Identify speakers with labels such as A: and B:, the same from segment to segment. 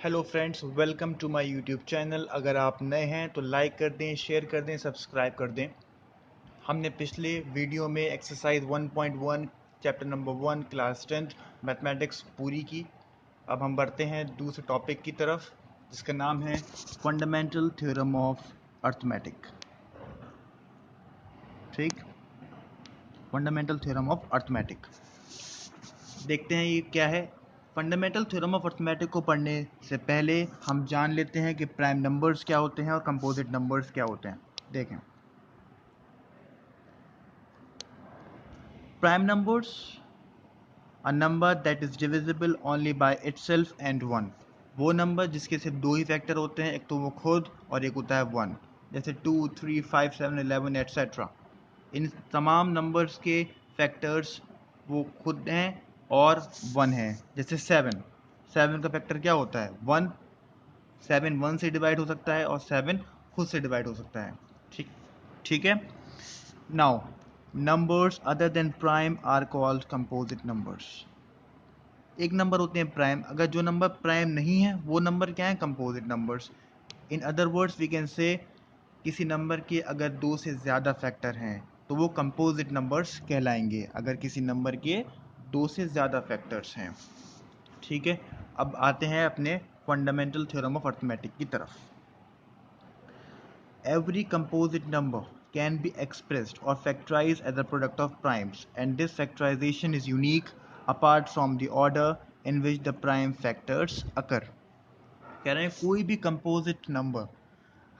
A: Hello friends, welcome to my YouTube channel. अगर आप नए हैं तो लाइक कर दें, शेयर कर दें, सब्सक्राइब कर दें। हमने पिछले वीडियो में exercise 1.1 chapter number 1 class 10 mathematics पूरी की। अब हम बढ़ते हैं दूसरे टॉपिक की तरफ, जिसका नाम है फंडामेंटल थ्योरम ऑफ अर्थमेटिक। ठीक, फंडामेंटल थ्योरम ऑफ अर्थमेटिक देखते हैं ये क्या है। फंडामेंटल थ्योरम ऑफ अर्थमेटिक को पढ़ने से पहले हम जान लेते हैं कि प्राइम नंबर्स क्या होते हैं और कंपोजिट नंबर्स क्या होते हैं। देखें, prime numbers a number that is divisible only by itself and one. वो नंबर जिसके सिर्फ दो ही फैक्टर होते हैं, एक तो वो खुद और एक होता है वन। जैसे 2, 3, 5, 7, 11 एट्सेट्रा। इन तमाम नंबर्स के फैक्टर्स वो खुद हैं और वन है। जैसे 7, 7 का फैक्टर क्या होता है? 1। 7 1 से डिवाइड हो सकता है और 7 खुद से डिवाइड हो सकता है। ठीक ठीक है। Now, numbers other than prime are called composite numbers. एक नंबर होते हैं प्राइम, अगर जो नंबर प्राइम नहीं है वो नंबर क्या है? Composite numbers. In other words we can say किसी नंबर के अगर दो से ज़्यादा फैक्टर हैं तो वो कंपोजिट नंबर्स कहलाएंगे, अगर किसी नंबर के दो से ज़्यादा फैक्टर्स हैं। ठीक है, अब आते हैं अपने फंडामेंटल थ्योरम ऑफ अर्थमेटिक की तरफ। Every composite number can be expressed or factorized as a product of primes, and this factorization is unique apart from the order in which the prime factors occur. कह रहे हैं कोई भी composite number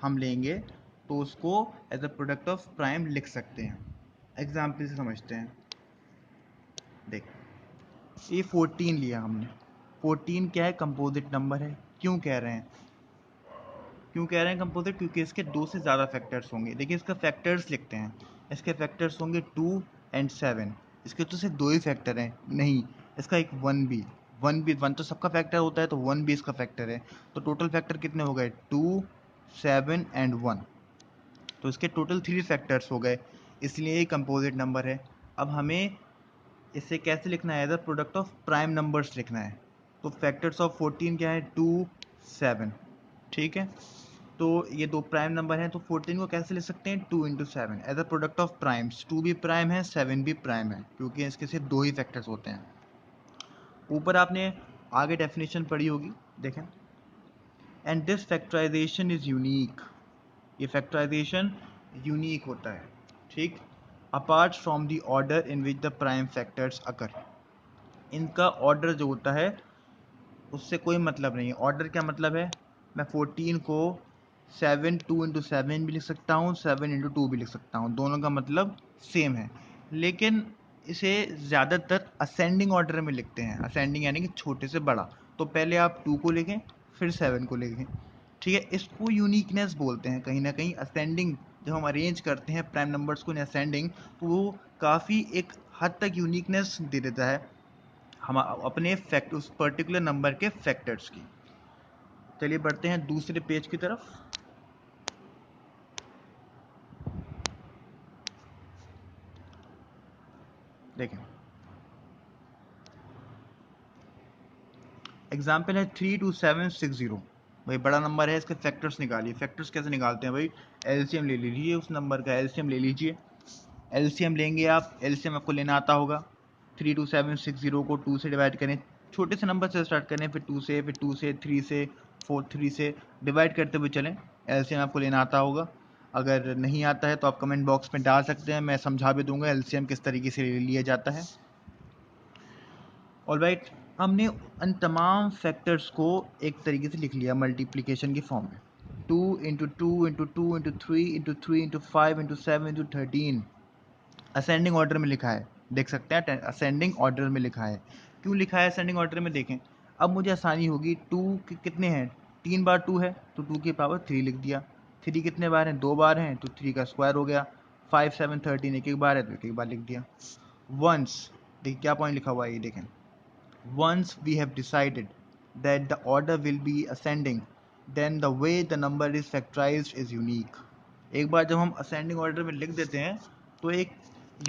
A: हम लेंगे तो उसको as a product of prime लिख सकते हैं। एग्जाम्पल से समझते हैं। देख, ये 14 लिया हमने। 14 क्या है? कंपोजिट नंबर है। क्यों कह रहे हैं? क्यों कह रहे हैं कंपोजिट? क्योंकि इसके दो से ज़्यादा फैक्टर्स होंगे। देखिए, इसका फैक्टर्स लिखते हैं। इसके फैक्टर्स होंगे 2 एंड 7। इसके तो सिर्फ दो ही फैक्टर हैं, नहीं, इसका एक 1 भी। 1 तो सबका फैक्टर होता है, तो 1 भी इसका फैक्टर है। तो टोटल फैक्टर कितने हो गए? 2, 7 एंड 1। तो इसके टोटल 3 फैक्टर्स हो गए, इसलिए ये कंपोजिट नंबर है। अब हमें इसे कैसे लिखना है? As a product of prime numbers लिखना है। तो फैक्टर्स ऑफ 14 क्या है? 2, 7। ठीक है, तो ये दो प्राइम नंबर हैं, तो 14 को कैसे लिख सकते हैं? 2 into 7 as a product of primes. 2 भी प्राइम है, 7 भी प्राइम है, क्योंकि इसके सिर्फ दो ही फैक्टर्स होते हैं। ऊपर आपने आगे डेफिनेशन पढ़ी होगी, देखें। And this factorization is unique. ये फैक्टराइजेशन यूनिक होता है। ठीक, apart from the order in which the prime factors occur. इनका ऑर्डर जो होता है उससे कोई मतलब नहीं है। ऑर्डर क्या मतलब है? मैं 14 को 2 इंटू 7 भी लिख सकता हूँ, 7 इंटू 2 भी लिख सकता हूँ, दोनों का मतलब सेम है। लेकिन इसे ज़्यादातर असेंडिंग ऑर्डर में लिखते हैं। असेंडिंग यानी कि छोटे से बड़ा। तो पहले आप 2 को लिखें, फिर 7 को लिखें। ठीक है, इसको यूनिकनेस बोलते हैं कहीं ना कहीं। असेंडिंग जब हम अरेंज करते हैं प्राइम नंबर्स को इन असेंडिंग, तो वो काफ़ी एक हद तक यूनिकनेस दे देता है हम अपने फैक्ट उस पर्टिकुलर नंबर के फैक्टर्स की। चलिए बढ़ते हैं दूसरे पेज की तरफ। देखें, एग्जाम्पल है 32760। भाई बड़ा नंबर है, इसके फैक्टर्स निकालिए। फैक्टर्स कैसे निकालते हैं भाई? एलसीएम ले लीजिए, उस नंबर का एलसीएम ले लीजिए। एलसीएम लेंगे आप, एलसीएम आपको लेना आता होगा। 32760 को 2 से डिवाइड करें, छोटे से नंबर से स्टार्ट करें, फिर 2 से, फिर 2 से, 3 से, 4, 3 से डिवाइड करते हुए चलें। एलसीएम आपको लेना आता होगा। अगर नहीं आता है तो आप कमेंट बॉक्स में डाल सकते हैं, मैं समझा भी दूंगा एलसीएम किस तरीके से लिया जाता है। ऑलराइट, हमने उन तमाम फैक्टर्स को एक तरीके से लिख लिया मल्टीप्लिकेशन की फॉर्म में। 2 into 2 into 2 into 3 into 5 into 7 into 13 ascending order में लिखा है। देख सकते हैं असेंडिंग ऑर्डर में लिखा है। क्यों लिखा है असेंडिंग ऑर्डर में? देखें, अब मुझे आसानी होगी। 2 कितने हैं? 3 बार 2 है, तो 2 की पावर 3 लिख दिया। 3 कितने बार हैं? 2 बार हैं, तो 3 का स्क्वायर हो गया। 5, 7, 13 एक एक बार है, तो एक एक बार लिख दिया। वंस, देखिए क्या पॉइंट लिखा हुआ है ये देखें। Once we have decided that the order will be ascending, then the way the number is factorized is unique. एक बार जब हम ascending order में लिख देते हैं तो एक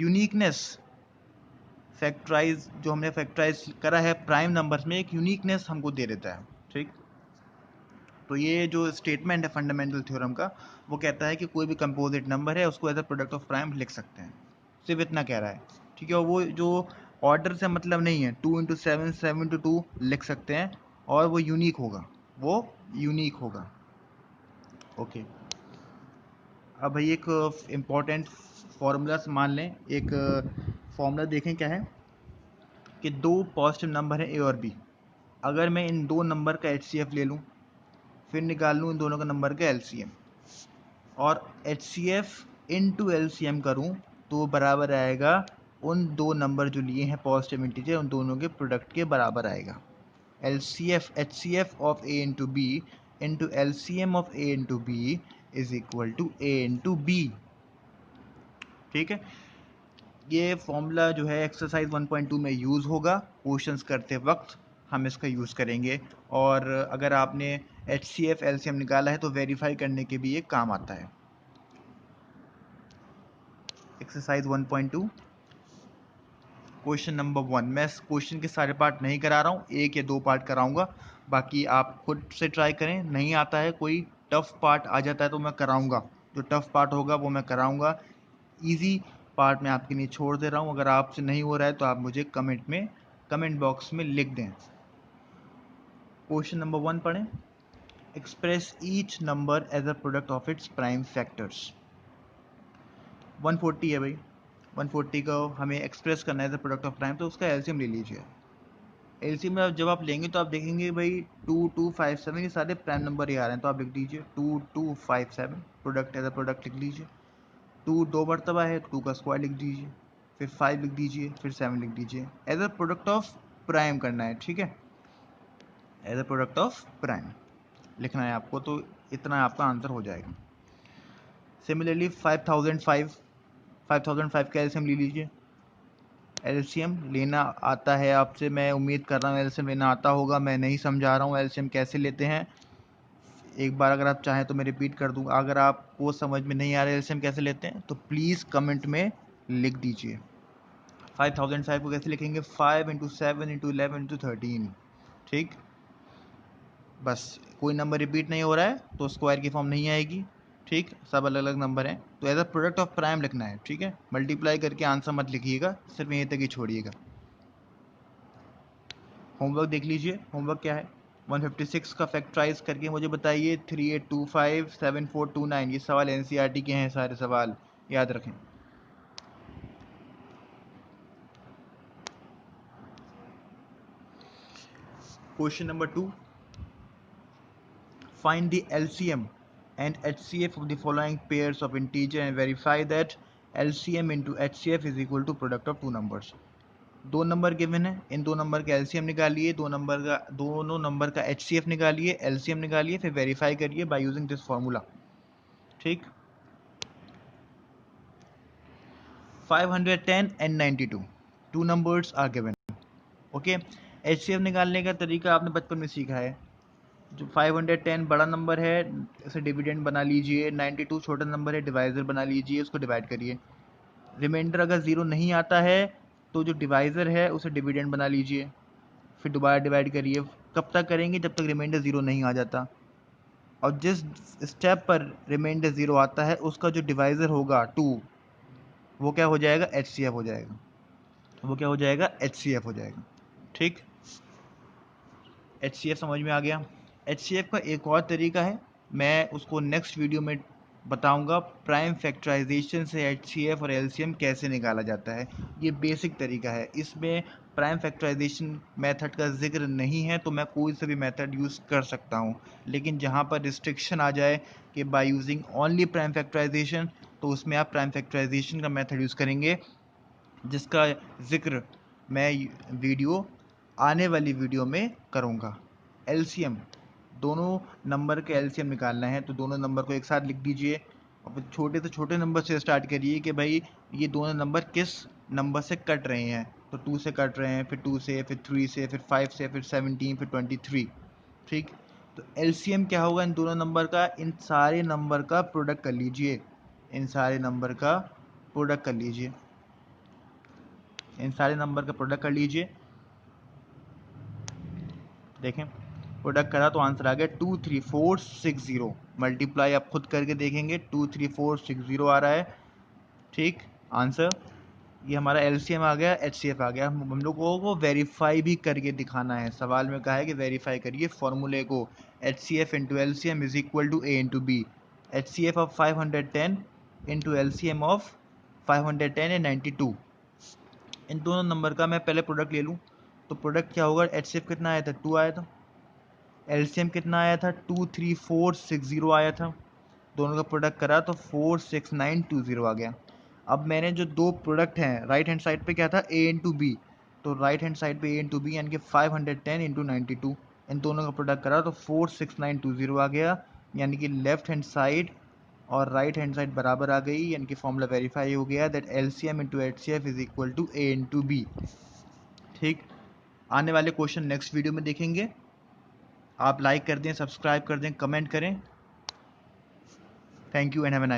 A: uniqueness फैक्टराइज जो हमने फैक्टराइज करा है प्राइम नंबर्स में, एक यूनिकनेस हमको दे देता है। ठीक, तो ये जो स्टेटमेंट है फंडामेंटल थ्योरम का, वो कहता है कि कोई भी कंपोजिट नंबर है उसको as a product of prime लिख सकते हैं, सिर्फ इतना कह रहा है, ठीक है। और वो जो ऑर्डर से मतलब नहीं है, 2 × 7 7 × 2 लिख सकते हैं, और वो यूनिक होगा, वो यूनिक होगा। ओके, अब भाई एक इम्पॉर्टेंट फॉर्मूला मान लें, एक फॉर्मूला देखें क्या है कि दो पॉजिटिव नंबर है ए और बी, अगर मैं इन दो नंबर का HCF ले लूँ, फिर निकाल लूँ इन दोनों का नंबर का LCM, और HCF इंटू LCM करूँ, तो वो बराबर आएगा उन दो नंबर जो लिए हैं पॉजिटिव इंटीजर, उन दोनों के प्रोडक्ट के बराबर आएगा। HCF of A into B into LCM of A into B is equal to A into B, ठीक है। ये फॉर्मूला जो है एक्सरसाइज 1.2 में यूज़ होगा, क्वेश्चंस करते वक्त हम इसका यूज़ करेंगे, और अगर आपने HCF LCM निकाला है तो वेरीफाई करने के भी ये काम आता है। एक्सरसाइज 1.2 क्वेश्चन नंबर 1, मैं इस क्वेश्चन के सारे पार्ट नहीं करा रहा हूँ, एक या दो पार्ट कराऊंगा, बाकी आप खुद से ट्राई करें। नहीं आता है, कोई टफ पार्ट आ जाता है तो मैं कराऊंगा, जो टफ पार्ट होगा वो मैं कराऊंगा, इजी पार्ट मैं आपके लिए छोड़ दे रहा हूँ। अगर आपसे नहीं हो रहा है तो आप मुझे कमेंट बॉक्स में लिख दें। क्वेश्चन नंबर 1 पढ़ें। Express each number as a product of its prime factors. 140 है भाई, 140 को हमें एक्सप्रेस करना है as a product of prime, तो उसका एलसीएम ले लीजिए। एलसीएम में जब आप लेंगे तो आप देखेंगे भाई 2257, ये सारे प्राइम नंबर ही आ रहे हैं, तो आप लिख दीजिए 2257, प्रोडक्ट एज अ प्रोडक्ट लिख लीजिए। 2 दो मरतबा है, 2 का स्क्वायर लिख दीजिए, फिर 5 लिख दीजिए, फिर 7 लिख दीजिए, as a product of prime करना है, ठीक है, as a product of prime लिखना है आपको, तो इतना आपका आंसर हो जाएगा। सिमिलरली 5005 का एलसीएम ले लीजिए। एलसीएम लेना आता है आपसे, मैं उम्मीद कर रहा हूँ एलसीएम लेना आता होगा, मैं नहीं समझा रहा हूँ एलसीएम कैसे लेते हैं, एक बार अगर आप चाहें तो मैं रिपीट कर दूँ। अगर आपको समझ में नहीं आ रहा है एलसीएम कैसे लेते हैं तो प्लीज़ कमेंट में लिख दीजिए। 5005 को कैसे लिखेंगे, 5 × 7 × 11 × 13, ठीक। बस कोई नंबर रिपीट नहीं हो रहा है तो स्क्वायर की फॉर्म नहीं आएगी, ठीक, सब अलग अलग नंबर हैं, तो as a product of prime लिखना है, ठीक है। मल्टीप्लाई करके आंसर मत लिखिएगा, सिर्फ यहीं तक ही छोड़िएगा। होमवर्क देख लीजिए, होमवर्क क्या है, 156 का फैक्टराइज करके मुझे बताइए 38257429, ये सवाल एनसीईआरटी के हैं, सारे सवाल याद रखें। Question number 2, find the LCM and HCF of the following pairs of integer and verify that LCM into HCF is equal to product of two numbers। दो नंबर गिवन है, इन दो नंबर का एलसीएम निकालिए, दोनों नंबर का HCF निकालिए, LCM निकालिए, फिर वेरीफाई करिए बाय यूजिंग दिस फॉर्मूला, ठीक। 510 and 92 two numbers are given, okay. HCF निकालने का तरीका आपने बचपन में सीखा है, जो 510 बड़ा नंबर है इसे डिविडेंड बना लीजिए, 92 छोटा नंबर है डिवाइज़र बना लीजिए, उसको डिवाइड करिए। रिमाइंडर अगर ज़ीरो नहीं आता है तो जो डिवाइज़र है उसे डिविडेंड बना लीजिए, फिर दोबारा डिवाइड करिए। कब तक करेंगे, जब तक रिमाइंडर ज़ीरो नहीं आ जाता, और जिस स्टेप पर रिमाइंडर ज़ीरो आता है उसका जो डिवाइज़र होगा 2, वो क्या हो जाएगा, HCF हो जाएगा, वो क्या हो जाएगा, HCF हो जाएगा, ठीक। HCF समझ में आ गया। HCF का एक और तरीका है, मैं उसको नेक्स्ट वीडियो में बताऊंगा, प्राइम फैक्टराइजेशन से HCF और LCM कैसे निकाला जाता है, ये बेसिक तरीका है। इसमें प्राइम फैक्टराइजेशन मेथड का जिक्र नहीं है, तो मैं कोई सा भी मेथड यूज़ कर सकता हूँ, लेकिन जहाँ पर रिस्ट्रिक्शन आ जाए कि by using only prime factorization, तो उसमें आप प्राइम फैक्टराइजेशन का मेथड यूज़ करेंगे, जिसका जिक्र मैं आने वाली वीडियो में करूँगा। एलसीएम, दोनों नंबर के एलसीएम निकालना है, तो दोनों नंबर को एक साथ लिख दीजिए, और फिर छोटे से छोटे नंबर से स्टार्ट करिए कि भाई ये दोनों नंबर किस नंबर से कट रहे हैं, तो 2 से कट रहे हैं, फिर 2 से, फिर 3 से, फिर 5 से, फिर 17, फिर 23, ठीक। तो एलसीएम क्या होगा इन दोनों नंबर का, इन सारे नंबर का प्रोडक्ट कर लीजिए, इन सारे नंबर का प्रोडक्ट कर लीजिए, इन सारे नंबर का प्रोडक्ट कर लीजिए। देखें प्रोडक्ट करा तो आंसर आ गया 23460। मल्टीप्लाई आप खुद करके देखेंगे, 23460 आ रहा है। ठीक, आंसर ये हमारा एलसीएम आ गया, एचसीएफ आ गया। हम लोगों को वेरीफाई भी करके दिखाना है। सवाल में कहा है कि वेरीफाई करिए फॉर्मूले को, HCF into LCM is equal to A into B. HCF of 510 into LCM of 510 and 92। इन दोनों नंबर का मैं पहले प्रोडक्ट ले लूँ तो प्रोडक्ट क्या होगा, एचसीएफ कितना आया था, 2 आया था। एलसीएम कितना आया था, 23460 आया था। दोनों का प्रोडक्ट करा तो 46920 आ गया। अब मैंने जो दो प्रोडक्ट हैं, राइट हैंड साइड पे क्या था, ए इंटू बी, तो राइट हैंड साइड पे ए इंटू बी यानी कि 510 इंटू 92, इन दोनों का प्रोडक्ट करा तो 46920 आ गया। यानी कि लेफ्ट हैंड साइड और राइट हैंड साइड बराबर आ गई, यानी कि फॉर्मूला वेरीफाई हो गया that LCM into HCF is equal to A into B. ठीक, आने वाले क्वेश्चन नेक्स्ट वीडियो में देखेंगे। आप लाइक कर दें, सब्सक्राइब कर दें, कमेंट करें। Thank you and have a nice